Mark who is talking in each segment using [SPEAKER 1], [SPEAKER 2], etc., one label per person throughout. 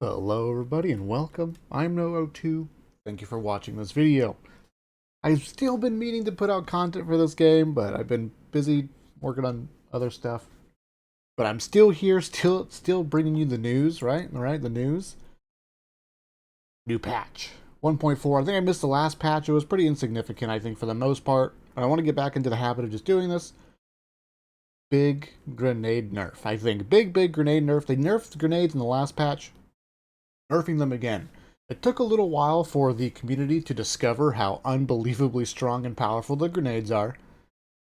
[SPEAKER 1] Hello everybody and welcome. I'm No02. Thank you for watching this video. I've still been meaning to put out content for this game, but I've been busy working on other stuff. But I'm still here, still bringing you the news, right? The news. New patch. 1.4. I think I missed the last patch. It was pretty insignificant, I think, for the most part. I want to get back into the habit of just doing this. Big grenade nerf. I think big grenade nerf. They nerfed grenades in the last patch. Nerfing them again. It took a little while for the community to discover how unbelievably strong and powerful the grenades are.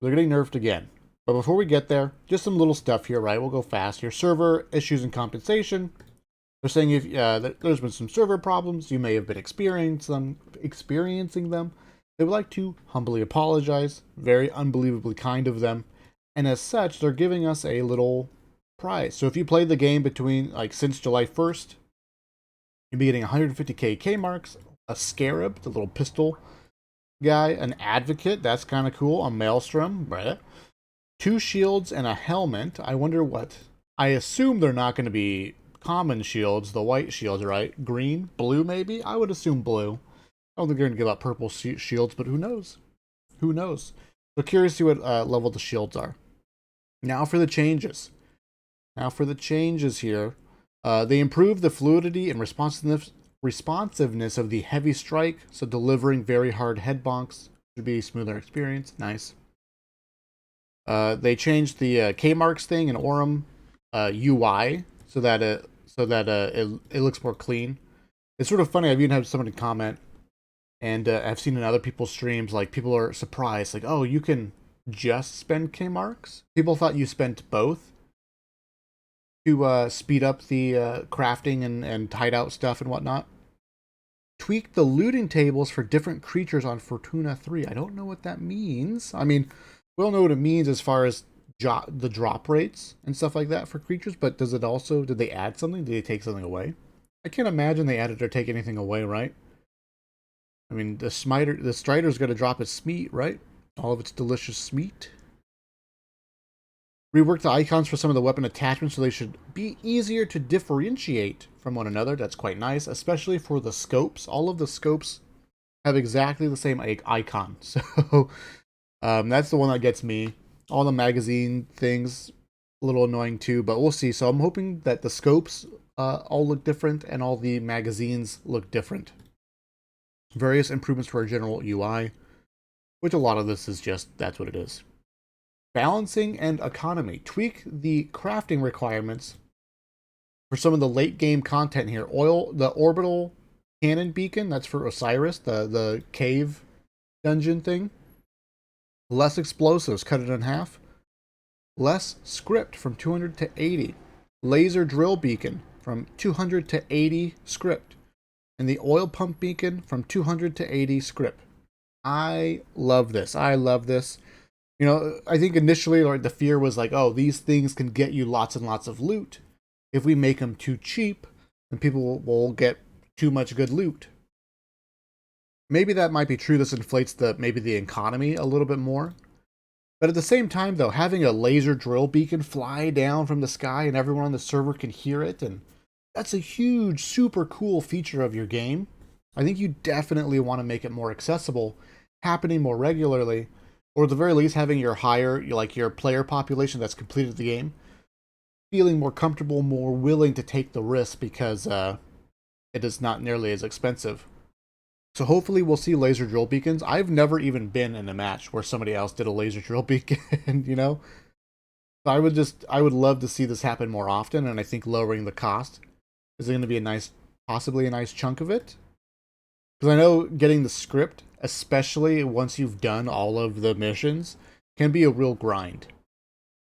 [SPEAKER 1] They're getting nerfed again. But before we get there, just some little stuff here, right? We'll go fast. Your server issues and compensation. They're saying if there's been some server problems, you may have been experiencing them. They would like to humbly apologize. Very unbelievably kind of them. And as such, they're giving us a little prize. So if you played the game since July 1st, you'll be getting 150k K marks, a scarab, the little pistol guy, an advocate, that's kind of cool, a maelstrom, right? 2 shields and a helmet. I wonder what. I assume they're not going to be common shields, the white shields, right? Green, blue maybe? I would assume blue. I don't think they're going to give out purple shields, but who knows? Who knows? So curious to see what level the shields are. Now for the changes. Here. They improved the fluidity and responsiveness of the heavy strike, so delivering very hard head bonks should be a smoother experience. Nice. They changed the K marks thing in Aurum UI so that it looks more clean. It's sort of funny. I've even had somebody comment, and I've seen in other people's streams, like people are surprised, like, oh, you can just spend K marks. People thought you spent both to speed up the crafting and hideout stuff and whatnot. Tweak the looting tables for different creatures on Fortuna 3. I don't know what that means. I mean, we all know what it means as far as the drop rates and stuff like that for creatures, but does it also, did they add something? Did they take something away? I can't imagine they added or take anything away, right? I mean, the Strider's going to drop its meat, right? All of its delicious meat. Rework the icons for some of the weapon attachments so they should be easier to differentiate from one another. That's quite nice, especially for the scopes. All of the scopes have exactly the same icon. So that's the one that gets me. All the magazine things, a little annoying too, but we'll see. So I'm hoping that the scopes all look different and all the magazines look different. Various improvements to our general UI, which a lot of this is just, that's what it is. Balancing and economy. Tweak the crafting requirements for some of the late game content here. The orbital cannon beacon, that's for Osiris, the cave dungeon thing. Less explosives, cut it in half. Less script from 200 to 80. Laser drill beacon from 200 to 80 script. And the oil pump beacon from 200 to 80 script. I love this. You know, I think initially the fear was like, oh, these things can get you lots and lots of loot. If we make them too cheap, then people will get too much good loot. Maybe that might be true. This inflates maybe the economy a little bit more. But at the same time, though, having a laser drill beacon fly down from the sky and everyone on the server can hear it, and that's a huge, super cool feature of your game. I think you definitely want to make it more accessible, happening more regularly. Or at the very least, having your your player population that's completed the game feeling more comfortable, more willing to take the risk because it is not nearly as expensive. So hopefully we'll see laser drill beacons. I've never even been in a match where somebody else did a laser drill beacon, you know? So I would love to see this happen more often, and I think lowering the cost is going to be possibly a nice chunk of it. Because I know getting the script, especially once you've done all of the missions, can be a real grind.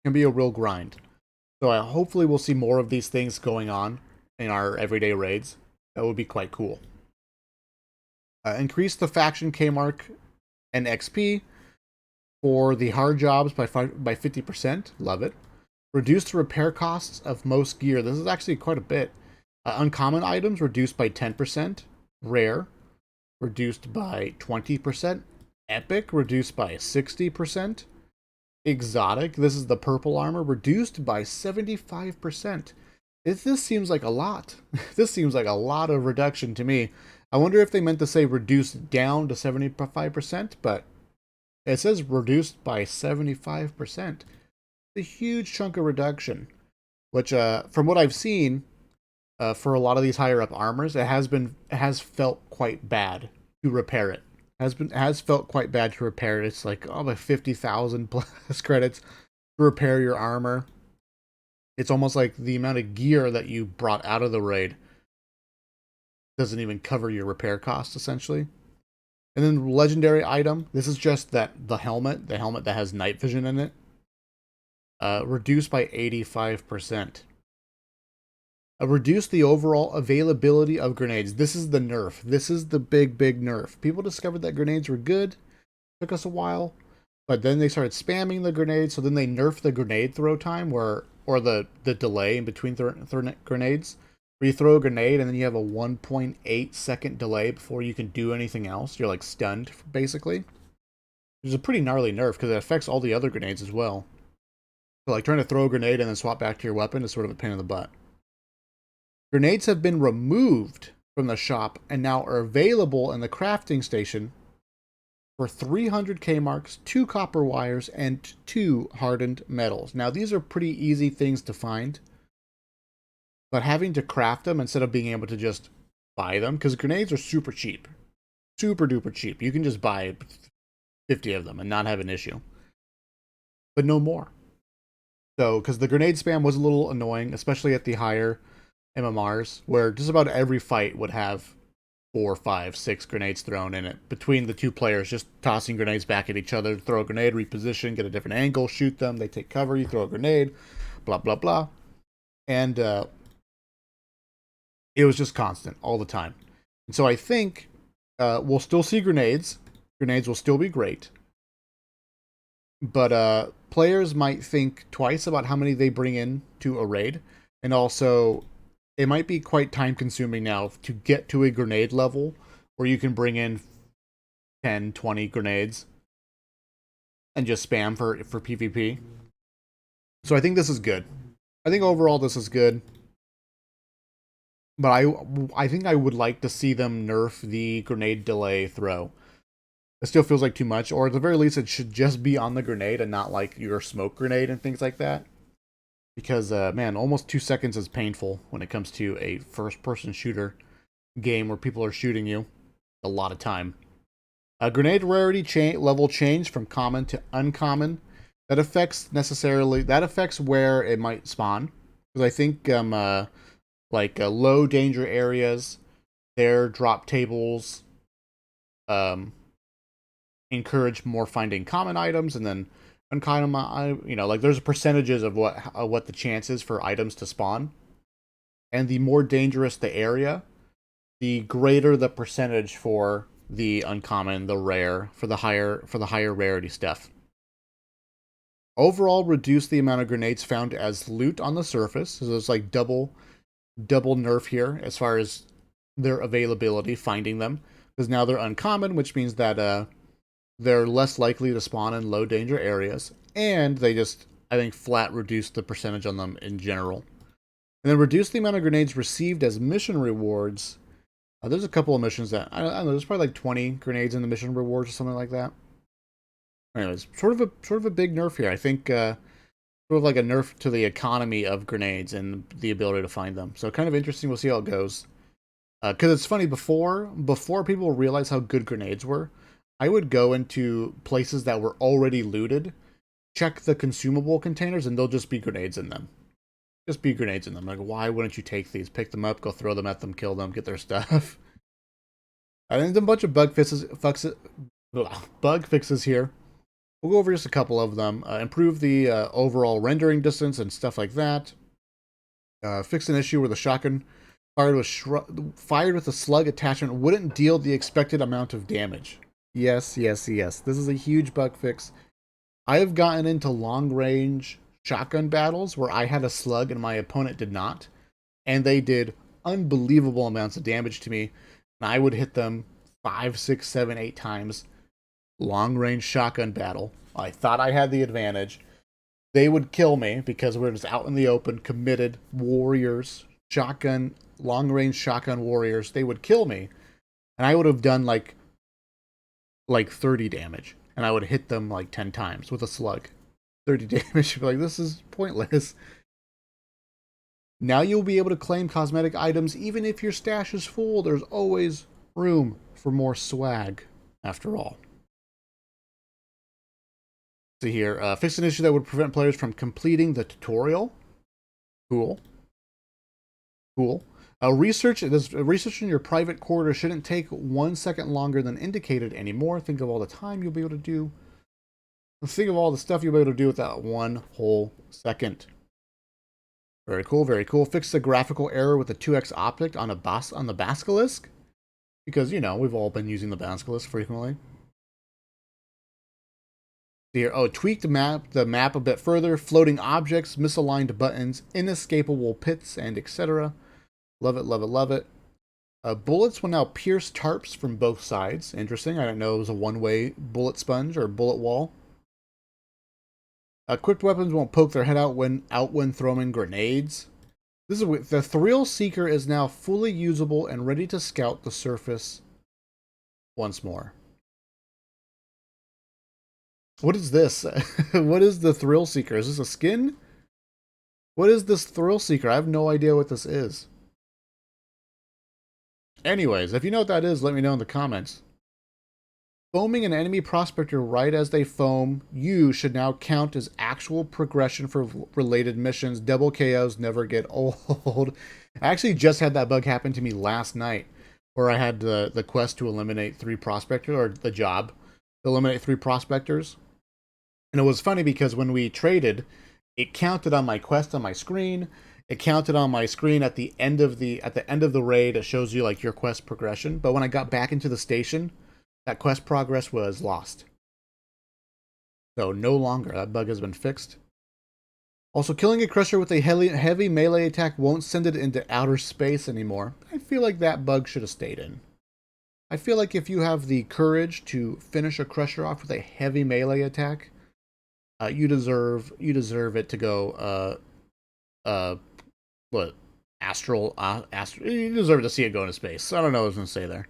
[SPEAKER 1] So hopefully we'll see more of these things going on in our everyday raids. That would be quite cool. Increase the faction K mark and XP for the hard jobs by 50%. Love it. Reduce the repair costs of most gear. This is actually quite a bit. Uncommon items reduced by 10%. Rare reduced by 20%. Epic reduced by 60%. Exotic, this is the purple armor, reduced by 75%. This seems like a lot. This seems like a lot of reduction to me. I wonder if they meant to say reduced down to 75%, but it says reduced by 75%. A huge chunk of reduction, which, from what I've seen, for a lot of these higher up armors, it has felt quite bad to repair it. Has felt quite bad to repair it. It's like, oh, like 50,000 plus credits to repair your armor. It's almost like the amount of gear that you brought out of the raid doesn't even cover your repair costs, essentially. And then legendary item. This is just the helmet that has night vision in it. Reduced by 85%. Reduce the overall availability of grenades. This is the nerf. This is the big nerf. People discovered that grenades were good. Took us a while. But then they started spamming the grenades, so then they nerfed the grenade throw time, or the delay in between grenades. Where you throw a grenade and then you have a 1.8 second delay before you can do anything else. You're like stunned, basically. Which is a pretty gnarly nerf, because it affects all the other grenades as well. So like trying to throw a grenade and then swap back to your weapon is sort of a pain in the butt. Grenades have been removed from the shop and now are available in the crafting station for 300 K marks, 2 copper wires, and 2 hardened metals. Now, these are pretty easy things to find, but having to craft them instead of being able to just buy them, because grenades are super cheap. Super duper cheap. You can just buy 50 of them and not have an issue. But no more. So, because the grenade spam was a little annoying, especially at the higher MMRs, where just about every fight would have 4, 5, 6 grenades thrown in it between the two players, just tossing grenades back at each other. Throw a grenade, reposition, get a different angle, shoot them, they take cover, you throw a grenade, blah blah blah. And it was just constant all the time. And so I think we'll still see grenades. Grenades will still be great, but players might think twice about how many they bring in to a raid, and also it might be quite time consuming now to get to a grenade level where you can bring in 10, 20 grenades and just spam for PvP. So I think this is good. I think overall this is good. But I think I would like to see them nerf the grenade delay throw. It still feels like too much, or at the very least it should just be on the grenade and not like your smoke grenade and things like that. Because, man, almost 2 seconds is painful when it comes to a first-person shooter game where people are shooting you. A lot of time. Grenade rarity level change from common to uncommon. That affects where it might spawn. Because I think, low danger areas, their drop tables encourage more finding common items, and then uncommon, like there's percentages of what the chance is for items to spawn, and the more dangerous the area, the greater the percentage for the uncommon, the rare, for the higher rarity stuff. Overall, reduce the amount of grenades found as loot on the surface. So it's like double nerf here as far as their availability, finding them, because now they're uncommon, which means that they're less likely to spawn in low danger areas, and they just, I think, flat reduce the percentage on them in general. And then reduce the amount of grenades received as mission rewards. There's a couple of missions that, I don't know, there's probably like 20 grenades in the mission rewards or something like that. Anyways, sort of a big nerf here. I think sort of like a nerf to the economy of grenades and the ability to find them. So kind of interesting. We'll see how it goes. Because it's funny, before people realize how good grenades were, I would go into places that were already looted, check the consumable containers, and there'll just be grenades in them. Just be grenades in them. Like, why wouldn't you take these? Pick them up, go throw them at them, kill them, get their stuff. And then a bunch of bug fixes here. We'll go over just a couple of them. Improve the overall rendering distance and stuff like that. Fix an issue where the shotgun fired with a slug attachment wouldn't deal the expected amount of damage. Yes. This is a huge bug fix. I have gotten into long-range shotgun battles where I had a slug and my opponent did not, and they did unbelievable amounts of damage to me, and I would hit them 5, 6, 7, 8 times. Long-range shotgun battle. I thought I had the advantage. they would kill me because we're just out in the open, committed warriors, long-range shotgun warriors. They would kill me, and I would have done like 30 damage, and I would hit them like 10 times with a slug. 30 damage. Like, this is pointless. Now you'll be able to claim cosmetic items even if your stash is full. There's always room for more swag, after all. See here, fix an issue that would prevent players from completing the tutorial. Cool. Cool. Research in your private quarter shouldn't take 1 second longer than indicated anymore. Think of all the time you'll be able to do. Think of all the stuff you'll be able to do with that 1 whole second. Very cool, very cool. Fix the graphical error with the 2x optic on the Basilisk. Because, you know, we've all been using the Basilisk frequently. Here, tweak the map a bit further. Floating objects, misaligned buttons, inescapable pits, and etc. Love it, love it, love it. Bullets will now pierce tarps from both sides. Interesting. I didn't know it was a one-way bullet sponge or bullet wall. Equipped weapons won't poke their head out when throwing grenades. This is the Thrill Seeker is now fully usable and ready to scout the surface once more. What is this? What is the Thrill Seeker? Is this a skin? What is this Thrill Seeker? I have no idea what this is. Anyways, if you know what that is, let me know in the comments. Foaming an enemy prospector right as they foam, you should now count as actual progression for related missions. Double KOs never get old. I actually just had that bug happen to me last night, where I had the quest to eliminate 3 prospectors, or the job to eliminate 3 prospectors. And it was funny because when we traded, it counted on my quest on my screen. It counted on my screen at the end of the raid. It shows you like your quest progression. But when I got back into the station, that quest progress was lost. So no longer. That bug has been fixed. Also, killing a Crusher with a heavy melee attack won't send it into outer space anymore. I feel like that bug should have stayed in. I feel like if you have the courage to finish a Crusher off with a heavy melee attack, you deserve it to go astral, you deserve to see it go into space. I don't know what I was going to say there.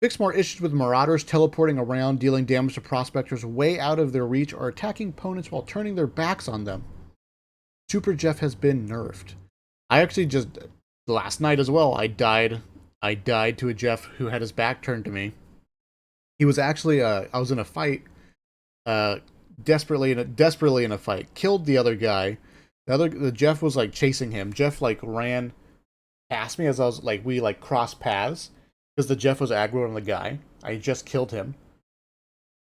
[SPEAKER 1] Fix more issues with Marauders teleporting around, dealing damage to prospectors way out of their reach, or attacking opponents while turning their backs on them. Super Jeff has been nerfed. I actually just, last night as well, I died to a Jeff who had his back turned to me. He was actually, I was in a fight, desperately in a fight, killed the other guy. The Jeff was like chasing him. Jeff like ran past me as I was like, we like crossed paths. Because the Jeff was aggro on the guy. I just killed him.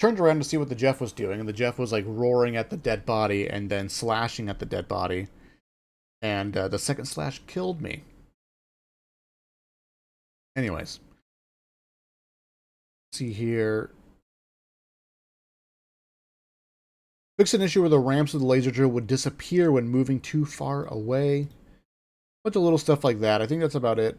[SPEAKER 1] Turned around to see what the Jeff was doing, and the Jeff was like roaring at the dead body and then slashing at the dead body. And the second slash killed me. Anyways. Let's see here. Fix an issue where the ramps of the laser drill would disappear when moving too far away. Bunch of little stuff like that. I think that's about it.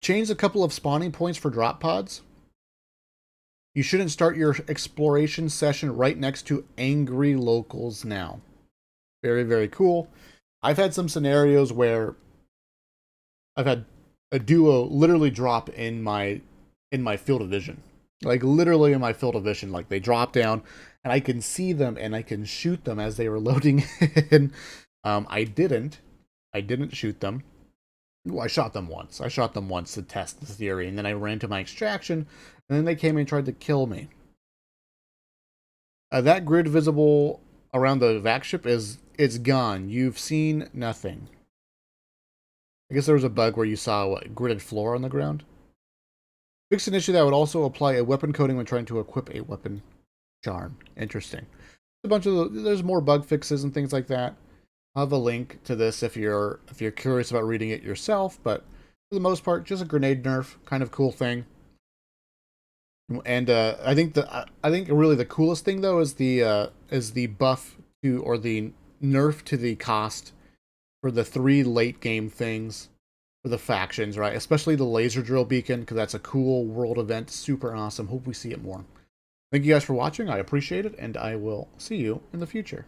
[SPEAKER 1] Change a couple of spawning points for drop pods. You shouldn't start your exploration session right next to angry locals now. Very, very cool. I've had some scenarios where I've had a duo literally drop in my field of vision. Like literally in my field of vision. Like they drop down and I can see them and I can shoot them as they were loading in. I didn't shoot them. Well, I shot them once. To test the theory, and then I ran to my extraction, and then they came and tried to kill me. That grid visible around the vac ship it's gone. You've seen nothing. I guess there was a bug where you saw a gridded floor on the ground. Fix an issue that would also apply a weapon coating when trying to equip a weapon charm. Interesting. There's more bug fixes and things like that. I'll have a link to this if you're curious about reading it yourself, but for the most part, just a grenade nerf, kind of cool thing. And I think really the coolest thing though is the buff to, or the nerf to the cost for the 3 late game things for the factions, right? Especially the laser drill beacon, because that's a cool world event, super awesome. Hope we see it more. Thank you guys for watching. I appreciate it, and I will see you in the future.